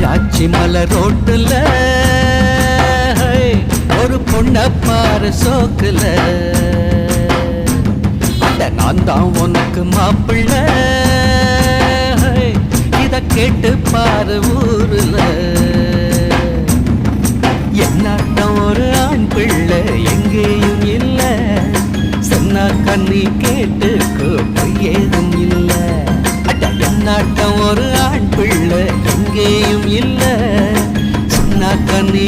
காட்சி மலர் ரோட்டுல ஒரு பொண்ண பாரு சோக்குல அட நான் தான் உனக்கு மாப்பிள்ள இத கேட்டு பாரு ஊருல என்னாட்டம் ஒரு ஆண் பிள்ளை எங்கேயும் இல்ல சொன்னா கண்ணி கேட்டுக்கோ ஏதும் இல்ல அட என்னாட்டம் ஒரு ஆண் பிள்ளை எங்கேயும் இல்ல சொன்னா கண்ணி